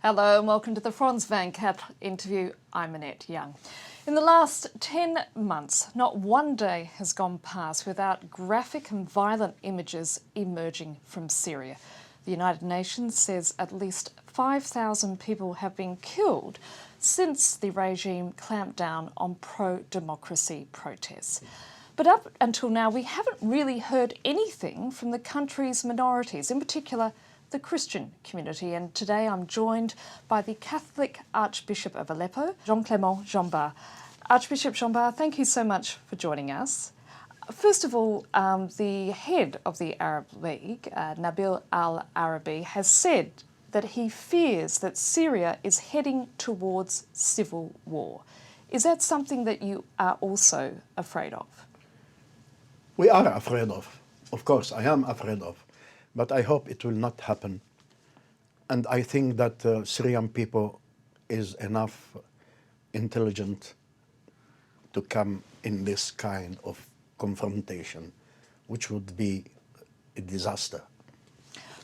Hello and welcome to the Franz Van Cap interview. I'm Annette Young. In the last 10 months, not one day has gone past without graphic and violent images emerging from Syria. The United Nations says at least 5,000 people have been killed since the regime clamped down on pro-democracy protests. But up until now, we haven't really heard anything from the country's minorities, in particular the Christian community. And today I'm joined by the Catholic Archbishop of Aleppo, Jean-Clément Jeanbart. Archbishop Jeanbart, thank you so much for joining us. First of all, the head of the Arab League, Nabil al-Arabi, has said that he fears that Syria is heading towards civil war. Is that something that you are also afraid of? We are afraid of course, I am afraid of. But I hope it will not happen. And I think that Syrian people is enough intelligent to come in this kind of confrontation, which would be a disaster.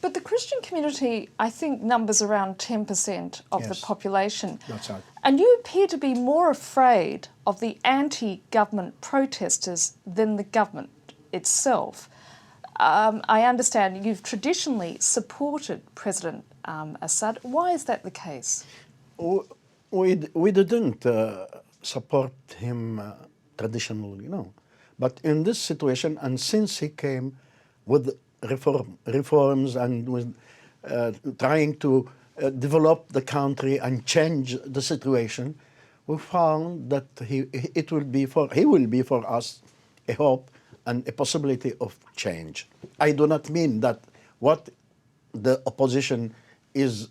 But the Christian community, I think, numbers around 10% of the population. That's right. And you appear to be more afraid of the anti-government protesters than the government itself. I understand you've traditionally supported President Assad. Why is that the case? We didn't support him traditionally, no. But in this situation, and since he came with reforms and with trying to develop the country and change the situation, we found that he will be for us a hope and a possibility of change. I do not mean that what the opposition is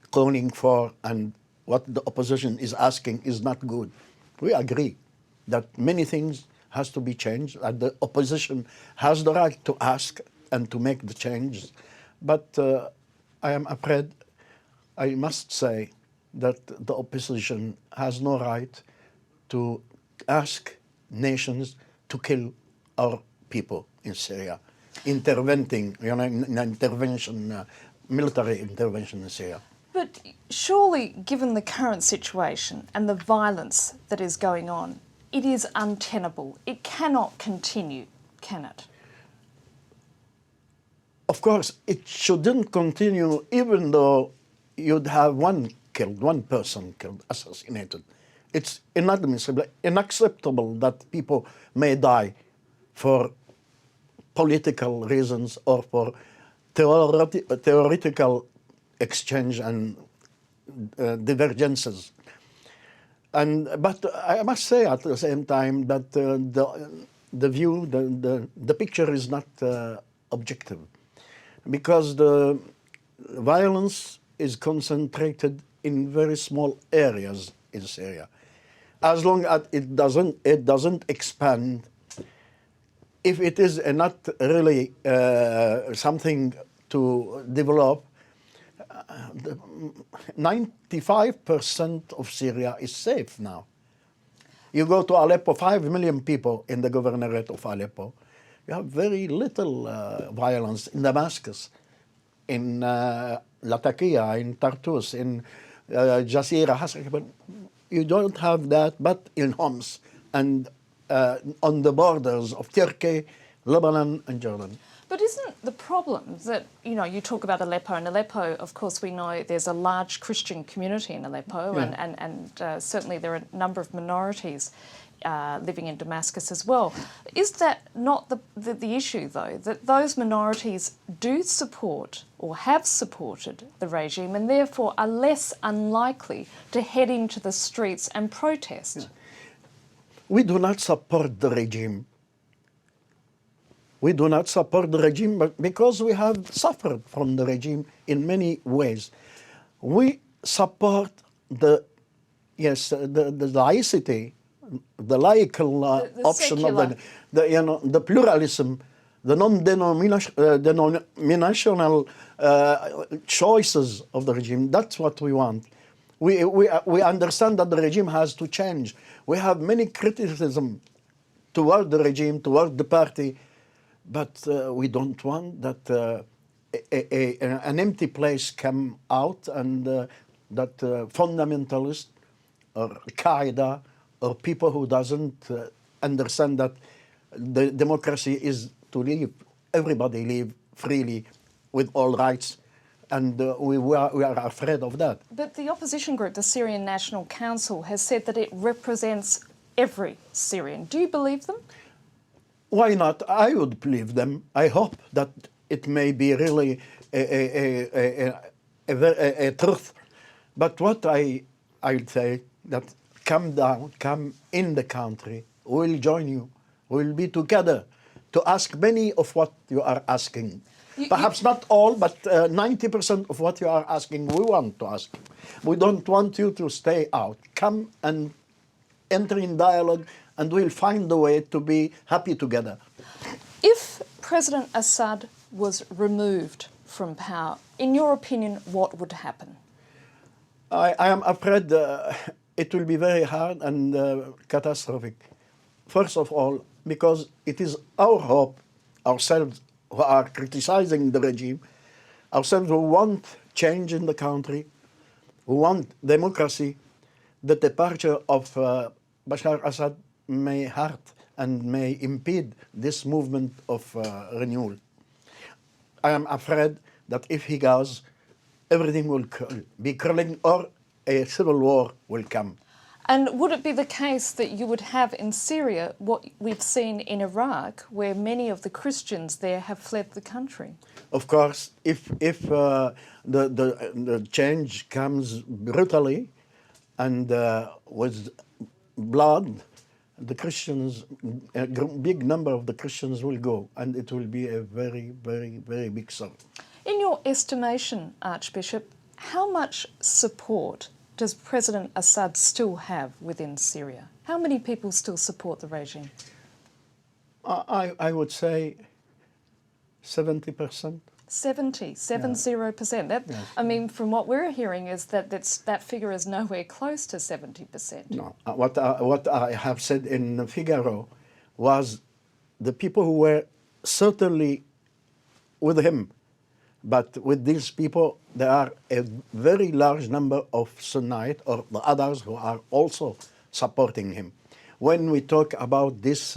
calling for and what the opposition is asking is not good. We agree that many things has to be changed, and the opposition has the right to ask and to make the changes. But I am afraid, I must say, that the opposition has no right to ask nations to kill our people in Syria, intervening, military intervention in Syria. But surely, given the current situation and the violence that is going on, it is untenable. It cannot continue, can it? Of course, it shouldn't continue even though you'd have one person killed, assassinated. It's inadmissible, unacceptable that people may die for political reasons or for theoretical exchange and divergences. But I must say at the same time that the picture is not objective, because the violence is concentrated in very small areas in Syria. As long as it doesn't expand, if it is not really something to develop, 95% of Syria is safe now. You go to Aleppo, 5 million people in the governorate of Aleppo. You have very little violence in Damascus, in Latakia, in Tartus, in Jazeera, Hasaka. You don't have that, but in Homs and on the borders of Turkey, Lebanon and Jordan. But isn't the problem that, you talk about Aleppo, and Aleppo, of course, we know there's a large Christian community in Aleppo, yeah. and certainly there are a number of minorities living in Damascus as well. Is that not the issue, though, that those minorities do support or have supported the regime and therefore are less unlikely to head into the streets and protest? Yeah. We do not support the regime. We do not support the regime but because we have suffered from the regime in many ways. We support the laicity, the laical option secular. of the pluralism, the non-denominational choices of the regime. That's what we want. We understand that the regime has to change. We have many criticism toward the regime, toward the party, but we don't want that an empty place come out and that fundamentalists or Qaeda or people who doesn't understand that the democracy is to live, everybody live freely with all rights, and we are afraid of that. But the opposition group, the Syrian National Council, has said that it represents every Syrian. Do you believe them? Why not? I would believe them. I hope that it may be really a truth. But what I'd say that come down, come in the country, we'll join you. We'll be together to ask many of what you are asking. Perhaps not all, but 90% of what you are asking, we want to ask. We don't want you to stay out. Come and enter in dialogue, and we'll find a way to be happy together. If President Assad was removed from power, in your opinion, what would happen? I am afraid it will be very hard and catastrophic. First of all, because it is our hope, ourselves who are criticizing the regime, ourselves who want change in the country, who want democracy, the departure of Bashar Assad may hurt and may impede this movement of renewal. I am afraid that if he goes, everything will be crumbling or a civil war will come. And would it be the case that you would have in Syria what we've seen in Iraq, where many of the Christians there have fled the country? Of course, if the change comes brutally and with blood, the Christians, a big number of the Christians will go, and it will be a very, very, very big sorrow. In your estimation, Archbishop, how much support does President Assad still have within Syria? How many people still support the regime? I would say 70%. 70%. That, yes. I mean, from what we're hearing is that that figure is nowhere close to 70%. No, what I have said in Figaro was the people who were certainly with him, but with these people, there are a very large number of Sunnite or the others who are also supporting him. When we talk about this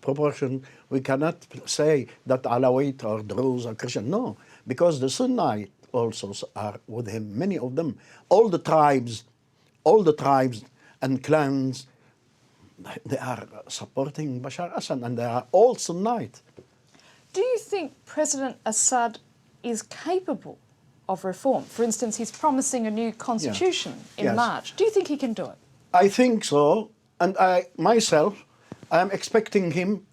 proportion, we cannot say that Alawite or Druze or Christian. No, because the Sunnite also are with him, many of them. All the tribes and clans, they are supporting Bashar Assad, and they are all Sunnite. Do you think President Assad is capable of reform? For instance, he's promising a new constitution in March. Do you think he can do it? I think so, and I am expecting him,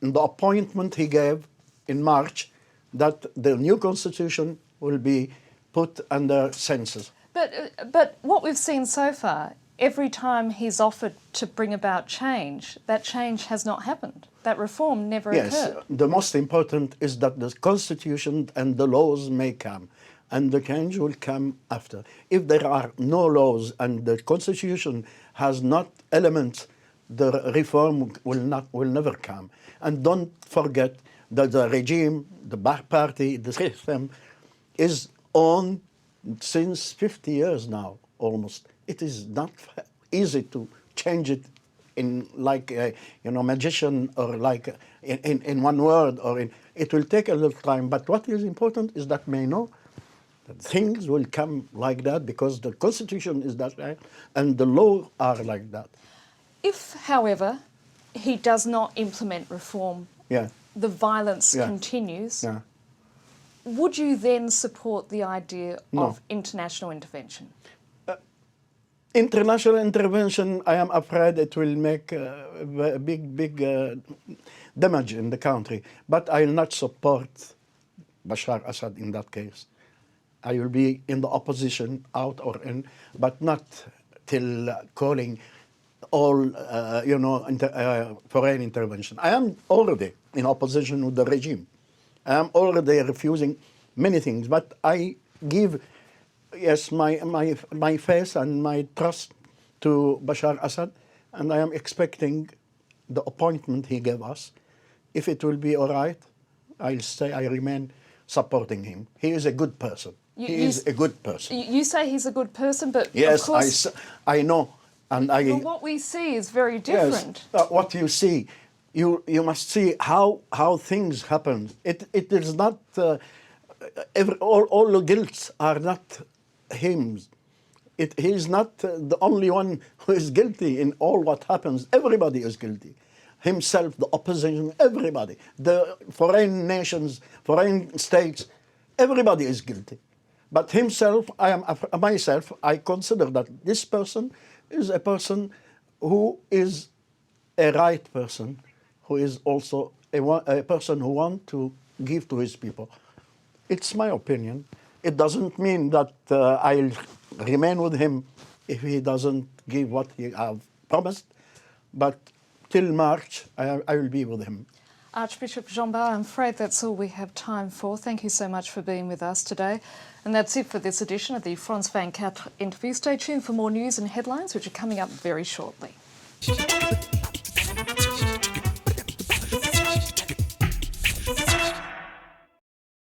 in the appointment he gave in March, that the new constitution will be put under census. But what we've seen so far, every time he's offered to bring about change, that change has not happened. That reform never occurred. Yes, the most important is that the constitution and the laws may come, and the change will come after. If there are no laws and the constitution has not elements, the reform will never come. And don't forget that the regime, the Ba'ath Party, the system is on since 50 years now, almost. It is not easy to change it in like a magician or like in one word it will take a little time. But what is important is that may know that things will come like that because the constitution is that way and the law are like that. If, however, he does not implement reform, the violence continues, would you then support the idea of international intervention? International intervention, I am afraid it will make a big damage in the country. But I will not support Bashar Assad in that case. I will be in the opposition, out or in, but not till calling all, foreign intervention. I am already in opposition with the regime. I am already refusing many things, but I give my faith and my trust to Bashar Assad, and I am expecting the appointment he gave us. If it will be all right, I'll say I remain supporting him. He is a good person. He is a good person. You say he's a good person, but Yes, of course, I know. And well, what we see is very different. Yes, what you see, you must see how things happen. It is not all the guilts are not him. He is not the only one who is guilty in all what happens. Everybody is guilty. Himself, the opposition, everybody, the foreign nations, foreign states, everybody is guilty. But himself, I consider that this person is a person who is a right person, who is also a person who wants to give to his people. It's my opinion. It doesn't mean that I'll remain with him if he doesn't give what he have promised, but till March, I will be with him. Archbishop Jean-Bart, I'm afraid that's all we have time for. Thank you so much for being with us today. And that's it for this edition of the France 24 interview. Stay tuned for more news and headlines, which are coming up very shortly.